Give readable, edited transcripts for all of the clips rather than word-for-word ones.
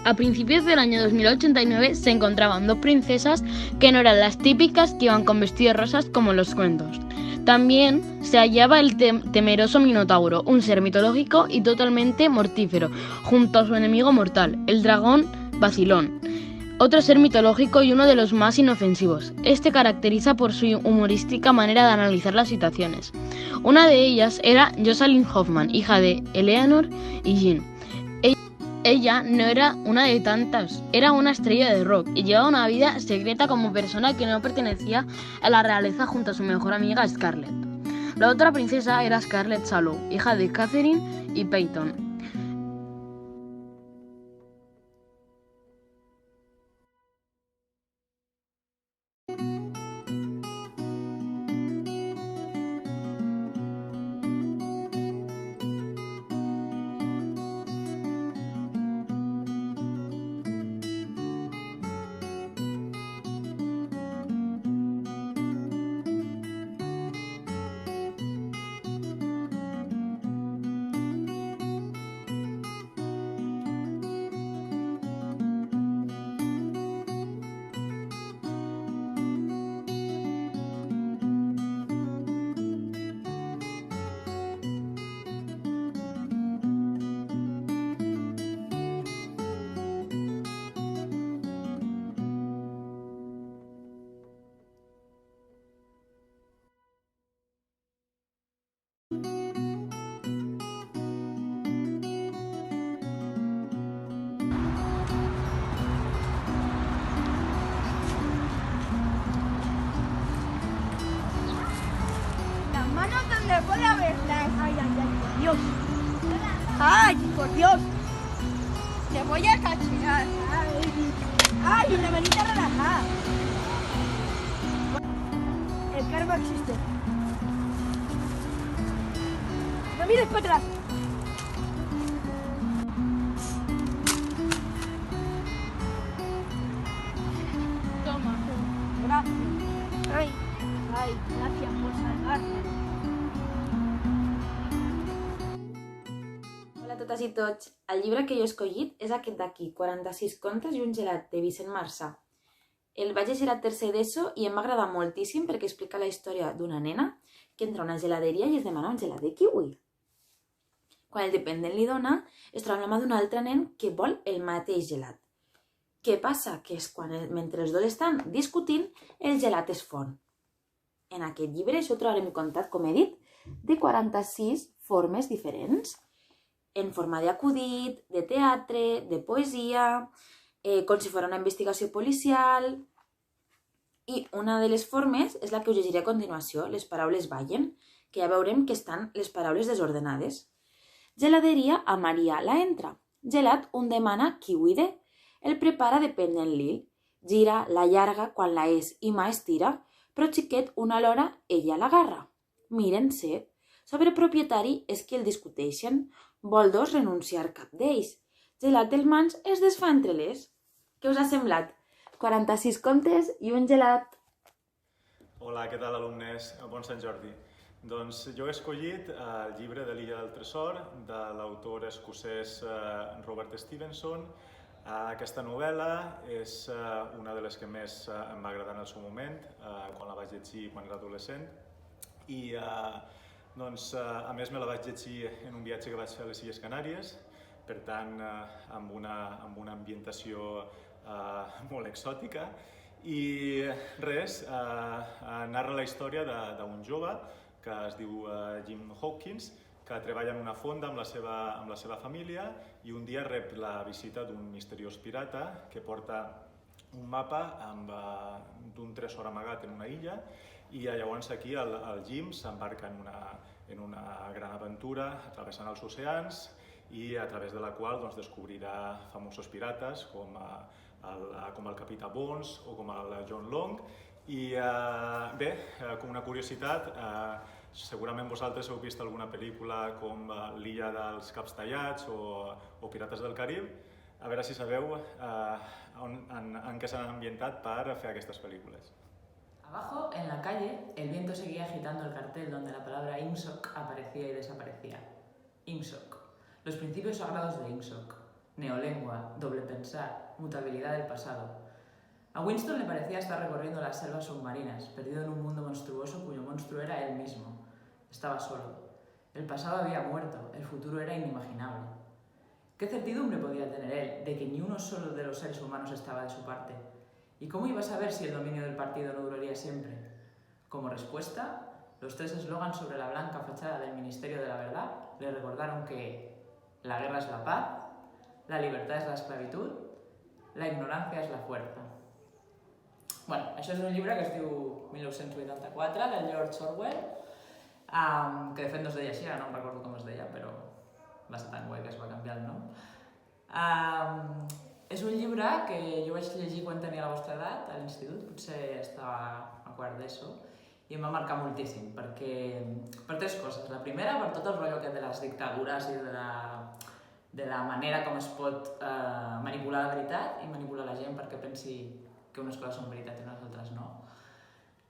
A principios del año 2089 se encontraban dos princesas que no eran las típicas que iban con vestidos rosas como en los cuentos. También se hallaba el temeroso Minotauro, un ser mitológico y totalmente mortífero, junto a su enemigo mortal, el dragón Bacilón, otro ser mitológico y uno de los más inofensivos. Este caracteriza por su humorística manera de analizar las situaciones. Una de ellas era Jocelyn Hoffman, hija de Eleanor y Jean. Ella no era una de tantas, era una estrella de rock y llevaba una vida secreta como persona que no pertenecía a la realeza junto a su mejor amiga Scarlett. La otra princesa era Scarlett Sallow, hija de Catherine y Peyton. Puede haberlas. Ay, ay, ay, por Dios. Ay, por Dios. Te voy a cachear. Ay, una manita relajada. El karma existe. No mires para atrás. Toma. Gracias. Ay, ay, gracias por salvarme. Hola a totes i tots. El llibre que jo he escollit és aquest d'aquí, 46 contes i un gelat, de Vicent Marsà. El vaig llegir a tercer d'ESO i em va agradar moltíssim perquè explica la història d'una nena que entra a una geladeria i es demana un gelat de kiwi. Quan el dependent li dona, es troba amb la mà d'un altre nen que vol el mateix gelat. Què passa? Que és quan, mentre els dos estan discutint, el gelat es fon. En aquest llibre això ho trobarem contat, com he dit, de 46 formes diferents, en forma d'acudit, de teatre, de poesia, com si fos una investigació policial. I una de les formes és la que us llegiré a continuació, les paraules ballen, que ja veurem que estan les paraules desordenades. Geladeria a Maria la entra. Gelat un demana kiwi de. El prepara dependent l'il. Gira, la llarga, quan la és i mà estira, però xiquet una alhora ella l'agarra. Miren-se. Sobre propietari és que el discuteixen. Vol dos renunciar cap d'ells. Gelat dels mans es desfà entre les. Què us ha semblat? 46 contes i un gelat. Hola, què tal, alumnes? Bon Sant Jordi. Doncs jo he escollit el llibre de l'Illa del Tresor, de l'autor escocès Robert Stevenson. Aquesta novel·la és una de les que més em va agradar en el seu moment, quan la vaig llegir quan era adolescent. I a més me la vaig llegir en un viatge que vaig fer a les Illes Canàries, per tant amb una ambientació molt exòtica. I res, narra la història d'un jove que es diu Jim Hawkins, que treballa en una fonda amb la seva família i un dia rep la visita d'un misteriós pirata que porta un mapa d'un tresor amagat en una illa, i llavors aquí el Jim s'embarca en una gran aventura travessant els oceans i a través de la qual descobrirà famosos pirates com el Capità Bones o com el John Long. I bé, com una curiositat, segurament vosaltres heu vist alguna pel·lícula com l'Illa dels Caps Tallats o Pirates del Carib. A veure si sabeu en què s'han ambientat per fer aquestes pel·lícules. Abajo, en la calle, el viento seguía agitando el cartel donde la palabra IMSOC aparecía y desaparecía. IMSOC. Los principios sagrados de IMSOC. neolengua, doble pensar, mutabilidad del pasado. A Winston le parecía estar recorriendo las selvas submarinas, perdido en un mundo monstruoso cuyo monstruo era él mismo. Estaba solo. El pasado había muerto, el futuro era inimaginable. ¿Qué certidumbre podía tener él de que ni uno solo de los seres humanos estaba de su parte? ¿Y cómo iba a saber si el dominio del partido no duraría siempre? Como respuesta, los 3 eslogans sobre la blanca fachada del Ministerio de la Verdad le recordaron que la guerra es la paz, la libertad es la esclavitud, la ignorancia es la fuerza. Bueno, això és un llibre que es diu 1984, de George Orwell, que de fet no es deia així, ara no em recordo com es deia, però va ser tan guai que es va canviar el nom. És un llibre que jo vaig llegir quan tenia la vostra edat, a l'institut, potser estava a quart d'ESO, i em va marcar moltíssim, per 3 coses. La primera, per tot el rotllo aquest de les dictadures i de la manera com es pot manipular la veritat i manipular la gent perquè pensi que unes coses són veritat i unes altres no.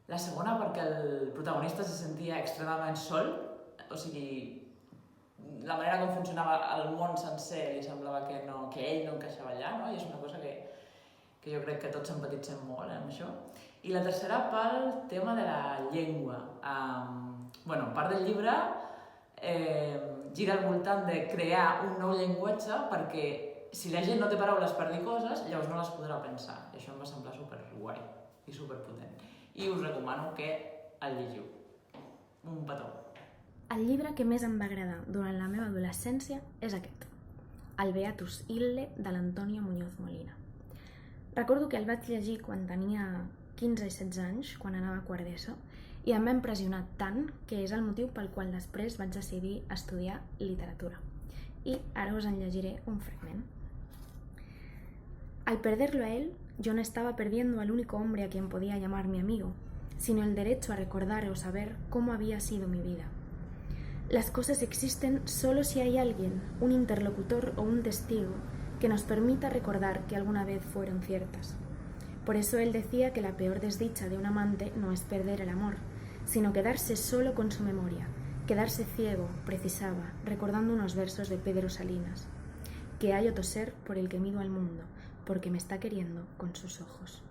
La segona, perquè el protagonista se sentia extremadament sol, o sigui, la manera com funcionava el món sencer li semblava que ell no encaixava allà, no? I és una cosa que jo crec que tots empatitzem molt amb això. I la tercera, pel tema de la llengua. Part del llibre gira al voltant de crear un nou llenguatge perquè si la gent no té paraules per dir coses, llavors no les podrà pensar. I això em va semblar superguai i superpotent. I us recomano que el llegiu. Un petó. El llibre que més em va agradar durant la meva adolescència és aquest, el Beatus Ille de l'Antonio Muñoz Molina. Recordo que el vaig llegir quan tenia 15 i 16 anys, quan anava a quart d'ESO, i em va impressionar tant que és el motiu pel qual després vaig decidir estudiar literatura. Y ahora os en llegiré un fragmento. Al perderlo a él, yo no estaba perdiendo al único hombre a quien podía llamar mi amigo, sino el derecho a recordar o saber cómo había sido mi vida. Las cosas existen solo si hay alguien, un interlocutor o un testigo, que nos permita recordar que alguna vez fueron ciertas. Por eso él decía que la peor desdicha de un amante no es perder el amor, sino quedarse solo con su memoria, quedarse ciego, precisaba, recordando unos versos de Pedro Salinas. Que hay otro ser por el que mido al mundo, porque me está queriendo con sus ojos.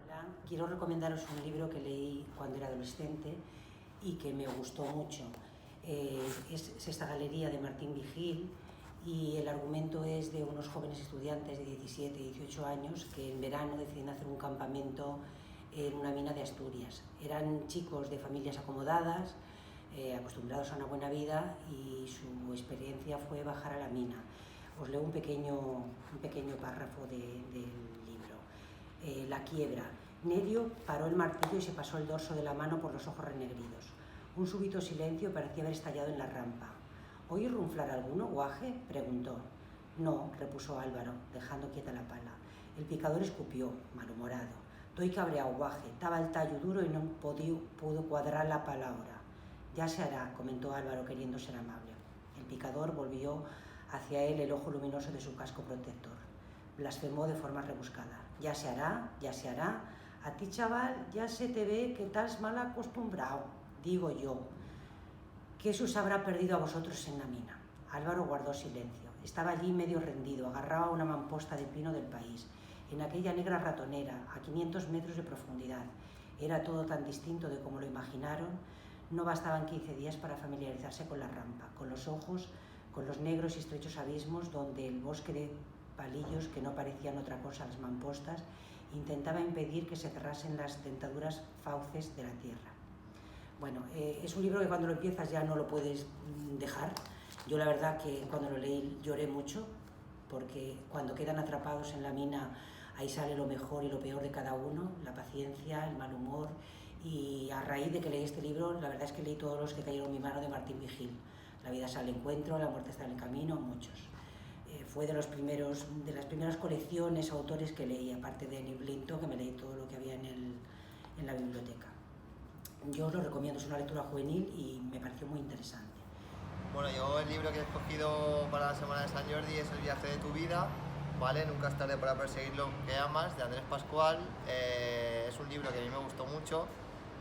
Hola, quiero recomendaros un libro que leí cuando era adolescente y que me gustó mucho. Es esta galería de Martín Vigil y el argumento es de unos jóvenes estudiantes de 17 y 18 años que en verano deciden hacer un campamento en una mina de Asturias. Eran chicos de familias acomodadas, acostumbrados a una buena vida, y su experiencia fue bajar a la mina. Os leo un pequeño párrafo del libro. La quiebra. Nerio paró el martillo y se pasó el dorso de la mano por los ojos renegridos. Un súbito silencio parecía haber estallado en la rampa. ¿Oí runflar alguno, guaje?, preguntó. No, repuso Álvaro, dejando quieta la pala. El picador escupió, malhumorado. Toi cabreao, guaje, estaba el tallo duro y no pudo cuadrar la palabra. Ya se hará, comentó Álvaro, queriendo ser amable. El picador volvió hacia él el ojo luminoso de su casco protector. Blasfemó de forma rebuscada. Ya se hará, ya se hará. A ti, chaval, ya se te ve que estás mal acostumbrado. Digo yo, ¿qué se os habrá perdido a vosotros en la mina? Álvaro guardó silencio. Estaba allí medio rendido, agarrado a una mamposta de pino del país, en aquella negra ratonera, a 500 metros de profundidad. Era todo tan distinto de como lo imaginaron. No bastaban 15 días para familiarizarse con la rampa, con los ojos, con los negros y estrechos abismos donde el bosque de palillos, que no parecían otra cosa las mampostas, intentaba impedir que se cerrasen las dentaduras fauces de la tierra. Bueno, es un libro que cuando lo empiezas ya no lo puedes dejar. Yo la verdad que cuando lo leí lloré mucho, porque cuando quedan atrapados en la mina ahí sale lo mejor y lo peor de cada uno, la paciencia, el mal humor, y a raíz de que leí este libro, la verdad es que leí todos los que cayeron en mi mano de Martín Vigil. La vida sale al encuentro, la muerte está en el camino, muchos. Fue de las primeras colecciones, autores que leí, aparte de Neil Blinto, que me leí todo lo que había en la biblioteca. Yo os lo recomiendo, es una lectura juvenil y me pareció muy interesante. Bueno, yo el libro que he escogido para la Semana de San Jordi es El viaje de tu vida, ¿vale? Nunca es tarde para perseguir lo que amas, de Andrés Pascual. Es un libro que a mí me gustó mucho,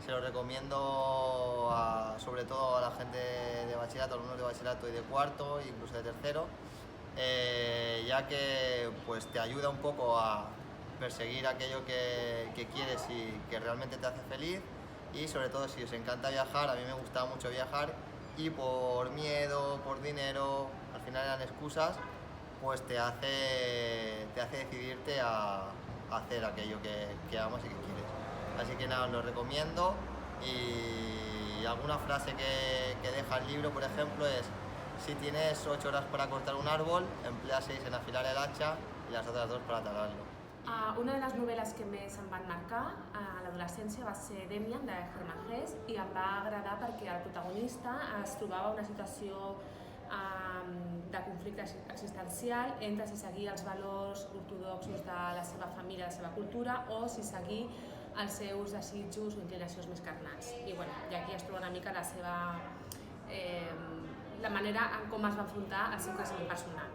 se lo recomiendo sobre todo a la gente de bachillerato, alumnos de bachillerato y de cuarto, incluso de tercero. ya que pues, te ayuda un poco a perseguir aquello que quieres y que realmente te hace feliz. Y sobre todo, si os encanta viajar, a mí me gustaba mucho viajar y por miedo, por dinero, al final eran excusas, pues te hace decidirte a hacer aquello que amas y que quieres. Así que nada, os lo recomiendo. Y alguna frase que deja el libro, por ejemplo, es: si tienes 8 horas para cortar un árbol, emplea 6 en afilar el hacha y las otras 2 para talarlo. Una de les novel·les que més em van marcar a l'adolescència va ser Demian, de Hermann Hesse, i em va agradar perquè el protagonista es trobava en una situació de conflicte existencial entre si seguir els valors ortodoxos de la seva família, de la seva cultura, o si seguir els seus desitjos o inclinacions més carnals. I aquí es troba una mica la manera en com es va enfrontar al seu creixement personal.